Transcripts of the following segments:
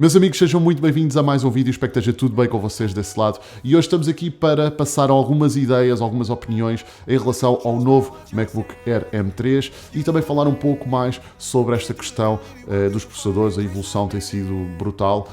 Meus amigos, sejam muito bem-vindos a mais um vídeo, espero que esteja tudo bem com vocês desse lado. E hoje estamos aqui para passar algumas ideias, algumas opiniões em relação ao novo MacBook Air M3 e também falar um pouco mais sobre esta questão dos processadores. A evolução tem sido brutal.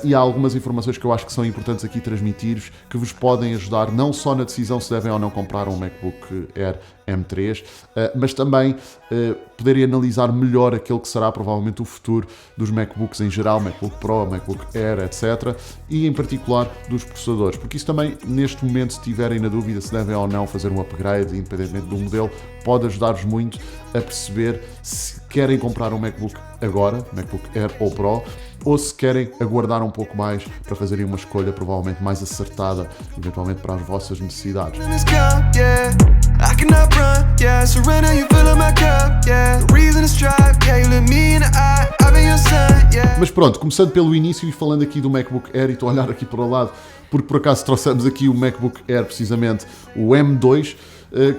E há algumas informações que eu acho que são importantes aqui transmitir-vos, que vos podem ajudar não só na decisão se devem ou não comprar um MacBook Air M3, mas também poderem analisar melhor aquele que será provavelmente o futuro dos MacBooks em geral, MacBook Pro, MacBook Air, etc. E em particular dos processadores, porque isso também, neste momento, se estiverem na dúvida se devem ou não fazer um upgrade, independentemente do modelo, pode ajudar-vos muito a perceber se querem comprar um MacBook agora, MacBook Air ou Pro, ou se querem aguardar um pouco mais para fazerem uma escolha provavelmente mais acertada, eventualmente para as vossas necessidades. Mas pronto, começando pelo início e falando aqui do MacBook Air, e estou a olhar aqui para o lado, porque por acaso trouxemos aqui o MacBook Air, precisamente o M2,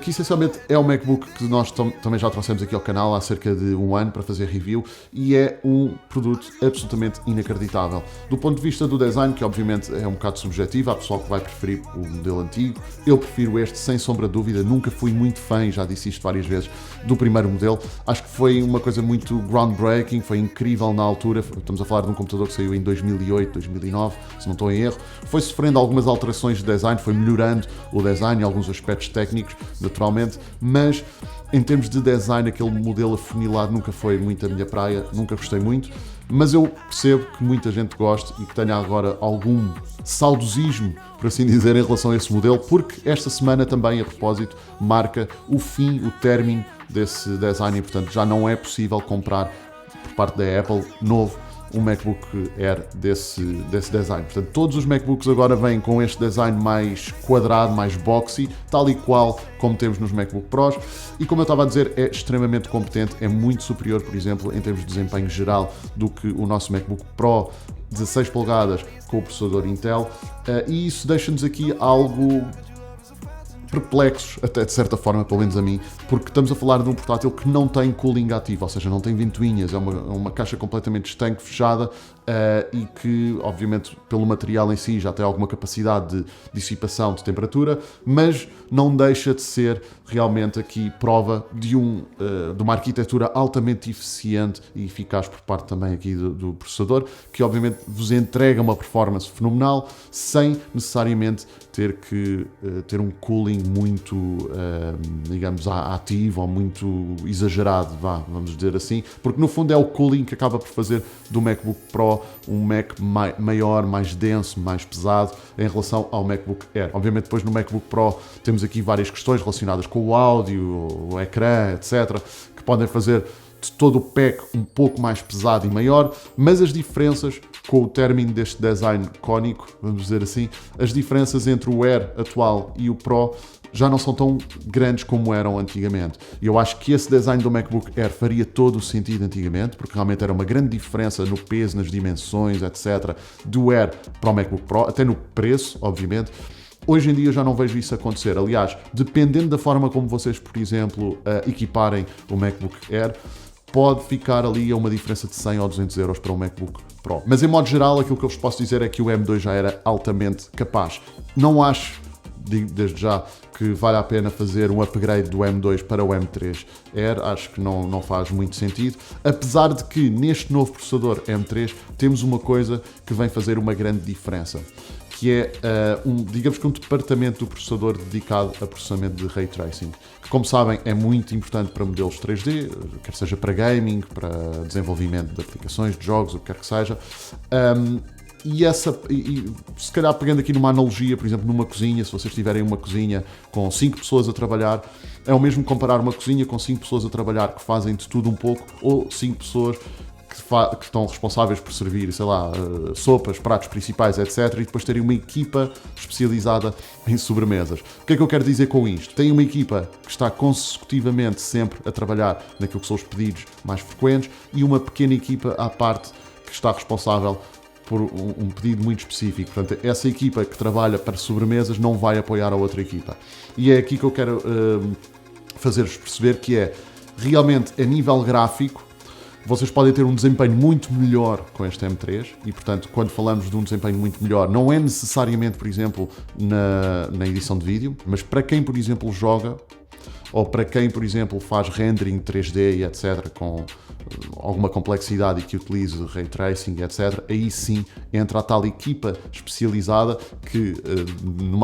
que essencialmente é um MacBook que nós também já trouxemos aqui ao canal há cerca de um ano para fazer review, e é um produto absolutamente inacreditável. Do ponto de vista do design, que obviamente é um bocado subjetivo, há pessoal que vai preferir o modelo antigo, eu prefiro este sem sombra de dúvida. Nunca fui muito fã, já disse isto várias vezes, do primeiro modelo. Acho que foi uma coisa muito groundbreaking, foi incrível na altura. Estamos a falar de um computador que saiu em 2008, 2009, se não estou em erro. Foi sofrendo algumas alterações de design, foi melhorando o design e alguns aspectos técnicos, naturalmente, mas em termos de design, aquele modelo afunilado nunca foi muito a minha praia, nunca gostei muito, mas eu percebo que muita gente goste e que tenha agora algum saudosismo, por assim dizer, em relação a esse modelo, porque esta semana também, a propósito, marca o fim, o término desse design e, portanto, já não é possível comprar por parte da Apple novo um MacBook Air desse design. Portanto, todos os MacBooks agora vêm com este design mais quadrado, mais boxy, tal e qual como temos nos MacBook Pros, e como eu estava a dizer, é extremamente competente, é muito superior, por exemplo, em termos de desempenho geral, do que o nosso MacBook Pro 16 polegadas com o processador Intel, e isso deixa-nos aqui algo perplexos, até de certa forma, pelo menos a mim, porque estamos a falar de um portátil que não tem cooling ativo, ou seja, não tem ventoinhas, é uma caixa completamente estanque, fechada, e que, obviamente, pelo material em si já tem alguma capacidade de dissipação de temperatura, mas não deixa de ser realmente aqui prova de uma arquitetura altamente eficiente e eficaz por parte também aqui do processador, que obviamente vos entrega uma performance fenomenal, sem necessariamente ter que ter um cooling muito, digamos, ativo ou muito exagerado, vamos dizer assim, porque no fundo é o cooling que acaba por fazer do MacBook Pro um Mac maior, mais denso, mais pesado em relação ao MacBook Air. Obviamente depois no MacBook Pro temos aqui várias questões relacionadas com o áudio, o ecrã, etc., que podem fazer de todo o pack um pouco mais pesado e maior, mas as diferenças, com o término deste design cónico, vamos dizer assim, as diferenças entre o Air atual e o Pro já não são tão grandes como eram antigamente. E eu acho que esse design do MacBook Air faria todo o sentido antigamente, porque realmente era uma grande diferença no peso, nas dimensões, etc., do Air para o MacBook Pro, até no preço, obviamente. Hoje em dia eu já não vejo isso acontecer. Aliás, dependendo da forma como vocês, por exemplo, equiparem o MacBook Air, pode ficar ali a uma diferença de 100 ou 200 euros para o MacBook Pro. Mas em modo geral, aquilo que eu vos posso dizer é que o M2 já era altamente capaz. Não acho, digo desde já, que vale a pena fazer um upgrade do M2 para o M3 Air, acho que não faz muito sentido, apesar de que neste novo processador M3 temos uma coisa que vem fazer uma grande diferença, que é digamos que um departamento do processador dedicado a processamento de Ray Tracing, que, como sabem, é muito importante para modelos 3D, quer seja para gaming, para desenvolvimento de aplicações, de jogos, o que quer que seja. E se calhar pegando aqui numa analogia, por exemplo, numa cozinha, se vocês tiverem uma cozinha com 5 pessoas a trabalhar, é o mesmo comparar uma cozinha com 5 pessoas a trabalhar que fazem de tudo um pouco, ou 5 pessoas que estão responsáveis por servir, sei lá, sopas, pratos principais, etc., e depois terem uma equipa especializada em sobremesas. O que é que eu quero dizer com isto? Tem uma equipa que está consecutivamente sempre a trabalhar naquilo que são os pedidos mais frequentes, e uma pequena equipa à parte que está responsável por um pedido muito específico. Portanto, essa equipa que trabalha para sobremesas não vai apoiar a outra equipa. E é aqui que eu quero fazer-vos perceber que é, realmente, a nível gráfico, vocês podem ter um desempenho muito melhor com este M3 e, portanto, quando falamos de um desempenho muito melhor, não é necessariamente, por exemplo, na edição de vídeo, mas para quem, por exemplo, joga ou para quem, por exemplo, faz rendering 3D e etc., com alguma complexidade e que utilize Ray Tracing, etc., aí sim entra a tal equipa especializada que,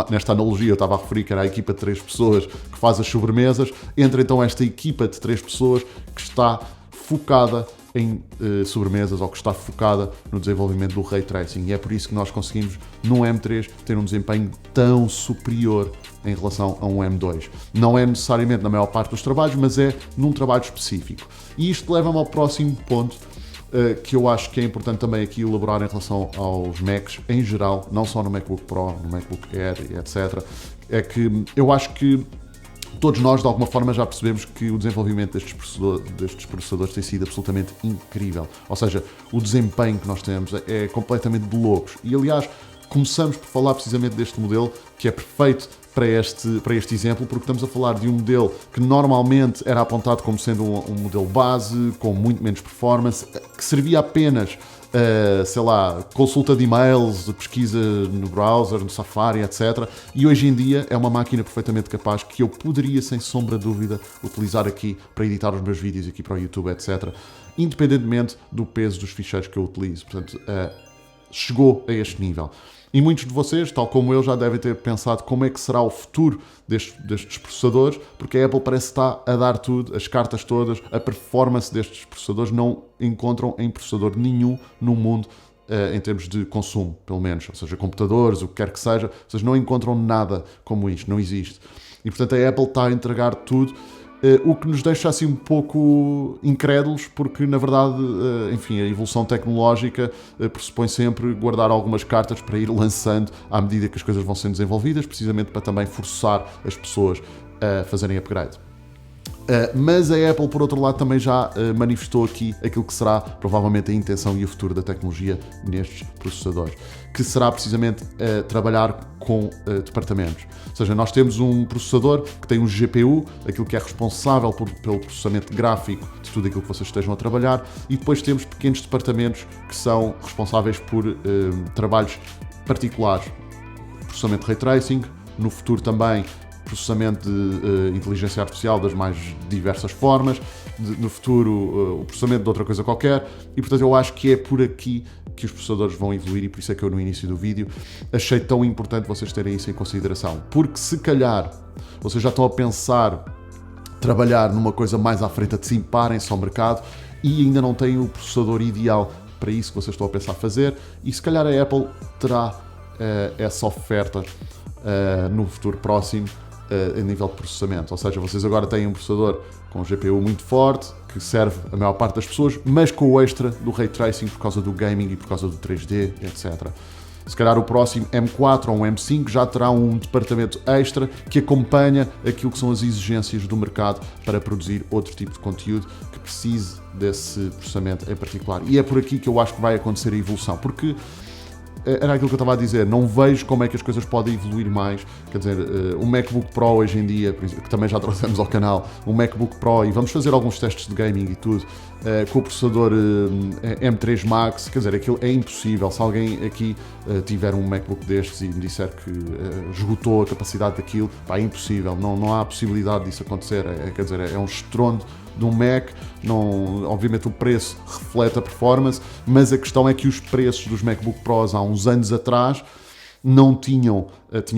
nesta analogia eu estava a referir que era a equipa de 3 pessoas que faz as sobremesas, entra então esta equipa de 3 pessoas que está focada em sobremesas ou que está focada no desenvolvimento do Ray Tracing, e é por isso que nós conseguimos no M3 ter um desempenho tão superior em relação a um M2. Não é necessariamente na maior parte dos trabalhos, mas é num trabalho específico. E isto leva-me ao próximo ponto, que eu acho que é importante também aqui elaborar em relação aos Macs em geral, não só no MacBook Pro, no MacBook Air, etc. É que eu acho que todos nós, de alguma forma, já percebemos que o desenvolvimento destes processadores tem sido absolutamente incrível. Ou seja, o desempenho que nós temos é completamente de loucos. E, aliás, começamos por falar precisamente deste modelo, que é perfeito para este exemplo, porque estamos a falar de um modelo que normalmente era apontado como sendo um modelo base, com muito menos performance, que servia apenas sei lá, consulta de e-mails, de pesquisa no browser, no Safari, etc. E hoje em dia é uma máquina perfeitamente capaz que eu poderia, sem sombra de dúvida, utilizar aqui para editar os meus vídeos aqui para o YouTube, etc. Independentemente do peso dos ficheiros que eu utilizo. Portanto, chegou a este nível. E muitos de vocês, tal como eu, já devem ter pensado como é que será o futuro destes processadores, porque a Apple parece estar a dar tudo, as cartas todas, a performance destes processadores não encontram em processador nenhum no mundo, em termos de consumo, pelo menos. Ou seja, computadores, o que quer que seja, vocês não encontram nada como isto, não existe. E portanto a Apple está a entregar tudo, o que nos deixa assim um pouco incrédulos, porque na verdade, enfim, a evolução tecnológica pressupõe sempre guardar algumas cartas para ir lançando à medida que as coisas vão sendo desenvolvidas, precisamente para também forçar as pessoas a fazerem upgrade. Mas a Apple, por outro lado, também já manifestou aqui aquilo que será provavelmente a intenção e o futuro da tecnologia nestes processadores, que será precisamente trabalhar com departamentos. Ou seja, nós temos um processador que tem um GPU, aquilo que é responsável pelo processamento gráfico de tudo aquilo que vocês estejam a trabalhar, e depois temos pequenos departamentos que são responsáveis por trabalhos particulares, processamento de Ray Tracing, no futuro também processamento de inteligência artificial das mais diversas formas, no futuro o processamento de outra coisa qualquer, e portanto eu acho que é por aqui que os processadores vão evoluir, e por isso é que eu no início do vídeo achei tão importante vocês terem isso em consideração, porque se calhar vocês já estão a pensar trabalhar numa coisa mais à frente de si, parem-se ao mercado e ainda não têm o processador ideal para isso que vocês estão a pensar fazer, e se calhar a Apple terá essa oferta no futuro próximo, a nível de processamento. Ou seja, vocês agora têm um processador com um GPU muito forte, que serve a maior parte das pessoas, mas com o extra do Ray Tracing por causa do gaming e por causa do 3D, etc. Se calhar o próximo M4 ou um M5 já terá um departamento extra que acompanha aquilo que são as exigências do mercado para produzir outro tipo de conteúdo que precise desse processamento em particular. E é por aqui que eu acho que vai acontecer a evolução, porque era aquilo que eu estava a dizer, não vejo como é que as coisas podem evoluir mais. Quer dizer, o MacBook Pro hoje em dia, por exemplo, que também já trouxemos ao canal, o MacBook Pro, e vamos fazer alguns testes de gaming e tudo, com o processador M3 Max, quer dizer, aquilo é impossível. Se alguém aqui tiver um MacBook destes e me disser que esgotou a capacidade daquilo, pá, é impossível, não há possibilidade disso acontecer. Quer dizer, é um estrondo de um Mac, não, obviamente o preço reflete a performance, mas a questão é que os preços dos MacBook Pros há uns anos atrás não tinham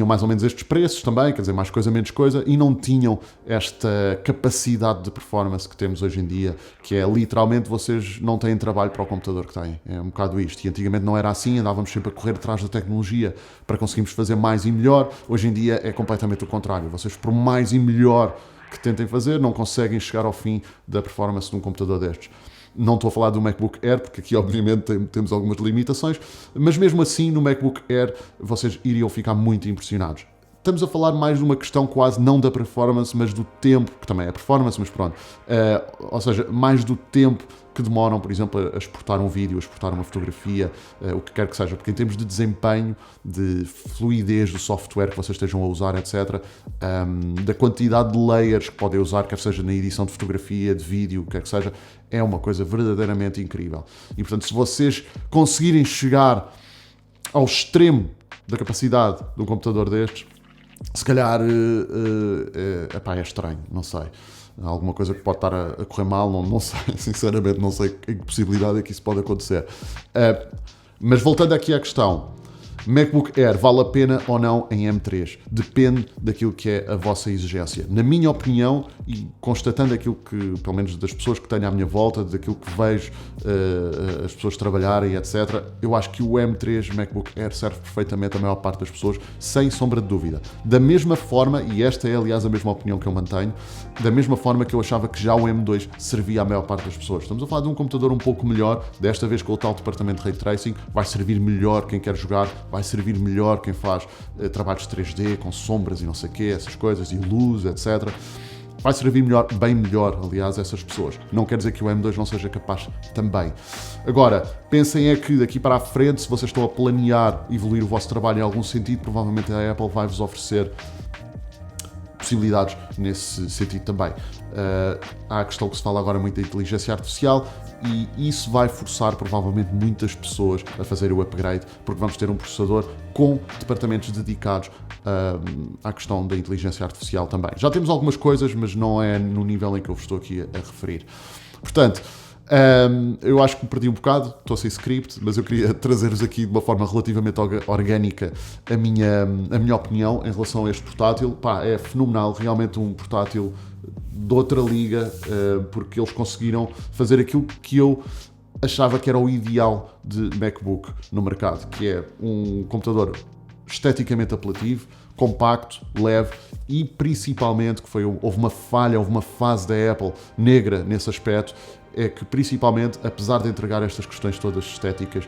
mais ou menos estes preços também, quer dizer, mais coisa, menos coisa, e não tinham esta capacidade de performance que temos hoje em dia, que é literalmente vocês não têm trabalho para o computador que têm, é um bocado isto, e antigamente não era assim, andávamos sempre a correr atrás da tecnologia para conseguirmos fazer mais e melhor. Hoje em dia é completamente o contrário, vocês por mais e melhor que tentem fazer, não conseguem chegar ao fim da performance de um computador destes. Não estou a falar do MacBook Air, porque aqui obviamente temos algumas limitações, mas mesmo assim no MacBook Air vocês iriam ficar muito impressionados. estamos a falar mais de uma questão quase não da performance, mas do tempo, que também é performance, mas pronto. Ou seja, mais do tempo que demoram, por exemplo, a exportar um vídeo, a exportar uma fotografia, o que quer que seja, porque em termos de desempenho, de fluidez do software que vocês estejam a usar, etc., da quantidade de layers que podem usar, quer seja na edição de fotografia, de vídeo, o que quer que seja, é uma coisa verdadeiramente incrível. E, portanto, se vocês conseguirem chegar ao extremo da capacidade de um computador destes, se calhar é estranho, não sei. Alguma coisa que pode estar a correr mal, não sei, sinceramente, não sei em que possibilidade é que isso pode acontecer. Mas voltando aqui à questão, MacBook Air vale a pena ou não em M3? Depende daquilo que é a vossa exigência. Na minha opinião, e constatando aquilo que, pelo menos das pessoas que tenho à minha volta, daquilo que vejo as pessoas trabalharem, etc., eu acho que o M3 MacBook Air serve perfeitamente à maior parte das pessoas, sem sombra de dúvida. Da mesma forma, e esta é aliás a mesma opinião que eu mantenho, da mesma forma que eu achava que já o M2 servia à maior parte das pessoas. Estamos a falar de um computador um pouco melhor, desta vez com o tal departamento de Ray Tracing, vai servir melhor quem quer jogar, vai servir melhor quem faz trabalhos 3D com sombras e não sei o quê, essas coisas, e luz, etc. Vai servir melhor, bem melhor, aliás, essas pessoas. Não quer dizer que o M2 não seja capaz também. Agora, pensem é que daqui para a frente, se vocês estão a planear evoluir o vosso trabalho em algum sentido, provavelmente a Apple vai-vos oferecer possibilidades nesse sentido também. Há a questão que se fala agora muito da inteligência artificial, e isso vai forçar provavelmente muitas pessoas a fazer o upgrade, porque vamos ter um processador com departamentos dedicados à questão da inteligência artificial também. Já temos algumas coisas, mas não é no nível em que eu vos estou aqui a referir. Portanto, eu acho que me perdi um bocado, estou sem script, mas eu queria trazer-vos aqui de uma forma relativamente orgânica a minha opinião em relação a este portátil. É fenomenal, realmente um portátil de outra liga, porque eles conseguiram fazer aquilo que eu achava que era o ideal de MacBook no mercado, que é um computador esteticamente apelativo, compacto, leve e principalmente, que houve uma falha, houve uma fase da Apple negra nesse aspecto, é que principalmente, apesar de entregar estas questões todas estéticas,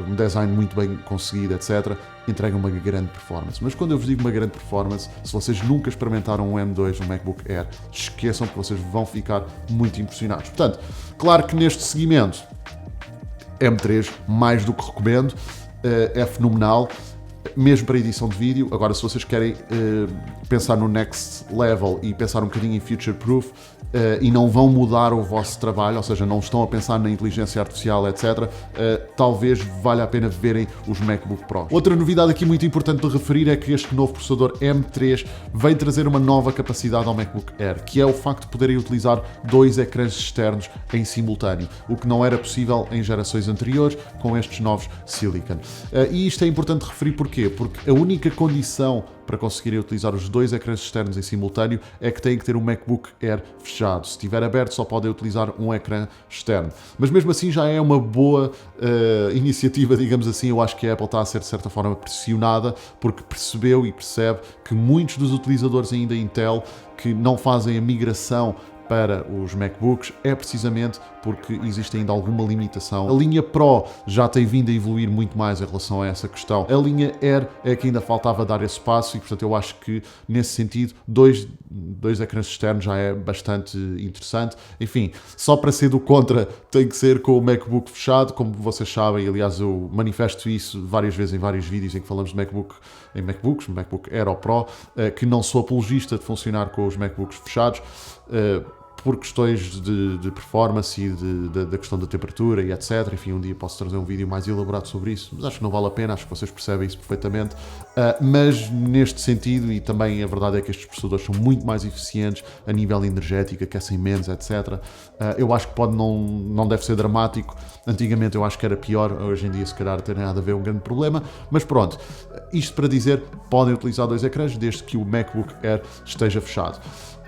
um design muito bem conseguido, etc., entrega uma grande performance. Mas quando eu vos digo uma grande performance, se vocês nunca experimentaram um M2, um MacBook Air, esqueçam que vocês vão ficar muito impressionados. Portanto, claro que neste segmento, M3, mais do que recomendo, é fenomenal, mesmo para edição de vídeo. Agora, se vocês querem pensar no next level e pensar um bocadinho em future proof, e não vão mudar o vosso trabalho, ou seja, não estão a pensar na inteligência artificial, etc., talvez valha a pena verem os MacBook Pro. Outra novidade aqui muito importante de referir é que este novo processador M3 vem trazer uma nova capacidade ao MacBook Air, que é o facto de poderem utilizar 2 ecrãs externos em simultâneo, o que não era possível em gerações anteriores com estes novos Silicon. E isto é importante referir porquê? Porque a única condição para conseguirem utilizar os 2 ecrãs externos em simultâneo é que têm que ter um MacBook Air fechado. Se estiver aberto, só podem utilizar um ecrã externo. Mas mesmo assim já é uma boa iniciativa, digamos assim. Eu acho que a Apple está a ser de certa forma pressionada, porque percebeu e percebe que muitos dos utilizadores ainda Intel que não fazem a migração para os MacBooks é precisamente porque existe ainda alguma limitação. A linha Pro já tem vindo a evoluir muito mais em relação a essa questão. A linha Air é que ainda faltava dar esse passo e, portanto, eu acho que, nesse sentido, dois ecrãs externos já é bastante interessante. Enfim, só para ser do contra tem que ser com o MacBook fechado, como vocês sabem. Aliás, eu manifesto isso várias vezes em vários vídeos em que falamos de MacBooks, MacBook Air ou Pro, que não sou apologista de funcionar com os MacBooks fechados, por questões de performance e da questão da temperatura e etc. Enfim, um dia posso trazer um vídeo mais elaborado sobre isso, mas acho que não vale a pena, acho que vocês percebem isso perfeitamente. Mas neste sentido, e também a verdade é que estes processadores são muito mais eficientes a nível energético, aquecem menos, etc. Eu acho que não deve ser dramático. Antigamente eu acho que era pior, hoje em dia se calhar tem nada a ver um grande problema, mas pronto. Isto para dizer, podem utilizar 2 ecrãs desde que o MacBook Air esteja fechado.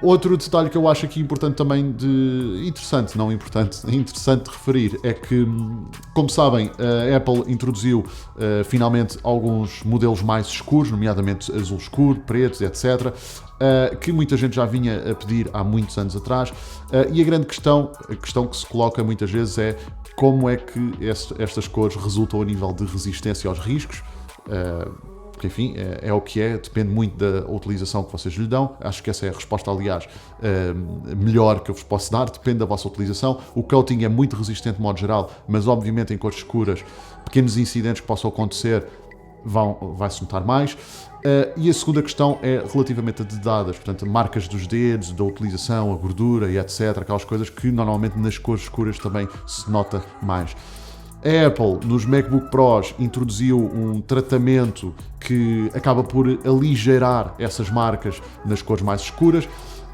Outro detalhe que eu acho aqui importante também interessante de referir é que, como sabem, a Apple introduziu finalmente alguns modelos mais escuros, nomeadamente azul escuro, pretos, etc., que muita gente já vinha a pedir há muitos anos atrás, e a grande questão que se coloca muitas vezes é como é que estas cores resultam a nível de resistência aos riscos. porque enfim, é o que é, depende muito da utilização que vocês lhe dão. Acho que essa é a resposta, aliás, melhor que eu vos posso dar, depende da vossa utilização. O coating é muito resistente de modo geral, mas obviamente em cores escuras, pequenos incidentes que possam acontecer vai-se notar mais. E a segunda questão é relativamente a dedadas, portanto, marcas dos dedos, da utilização, a gordura e etc. Aquelas coisas que normalmente nas cores escuras também se nota mais. A Apple, nos MacBook Pros, introduziu um tratamento que acaba por aligeirar essas marcas nas cores mais escuras.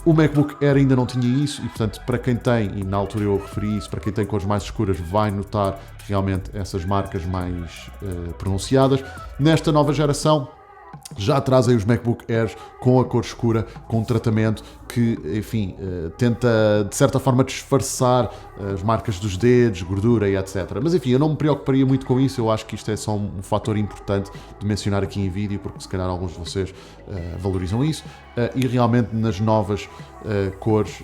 O MacBook Air ainda não tinha isso e, portanto, para quem tem, e na altura eu referi isso, para quem tem cores mais escuras vai notar realmente essas marcas mais pronunciadas. Nesta nova geração, já trazem os MacBook Airs com a cor escura, com um tratamento que, enfim, tenta de certa forma disfarçar as marcas dos dedos, gordura e etc. Mas enfim, eu não me preocuparia muito com isso, eu acho que isto é só um fator importante de mencionar aqui em vídeo, porque se calhar alguns de vocês valorizam isso, e realmente nas novas cores,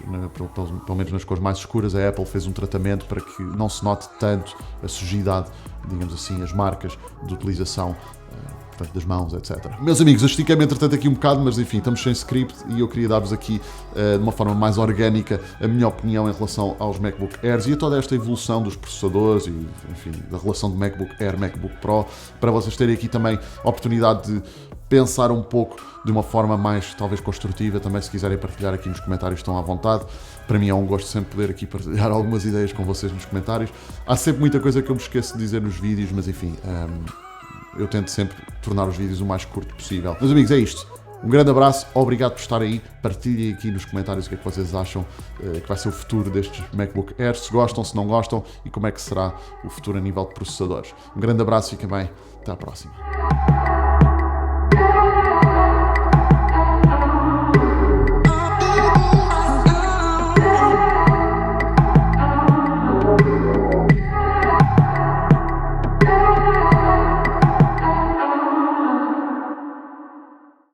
pelo menos nas cores mais escuras, a Apple fez um tratamento para que não se note tanto a sujidade, digamos assim, as marcas de utilização das mãos, etc. Meus amigos, eu estiquei-me entretanto aqui um bocado, mas enfim, estamos sem script e eu queria dar-vos aqui de uma forma mais orgânica a minha opinião em relação aos MacBook Airs e a toda esta evolução dos processadores e, enfim, da relação de MacBook Air, MacBook Pro, para vocês terem aqui também a oportunidade de pensar um pouco de uma forma mais, talvez, construtiva. Também, se quiserem partilhar aqui nos comentários, estão à vontade. Para mim é um gosto sempre poder aqui partilhar algumas ideias com vocês nos comentários. Há sempre muita coisa que eu me esqueço de dizer nos vídeos, mas enfim, eu tento sempre tornar os vídeos o mais curto possível. Meus amigos, é isto. Um grande abraço, obrigado por estar aí. Partilhem aqui nos comentários o que é que vocês acham que vai ser o futuro destes MacBook Air, se gostam, se não gostam e como é que será o futuro a nível de processadores. Um grande abraço, fiquem bem, até à próxima.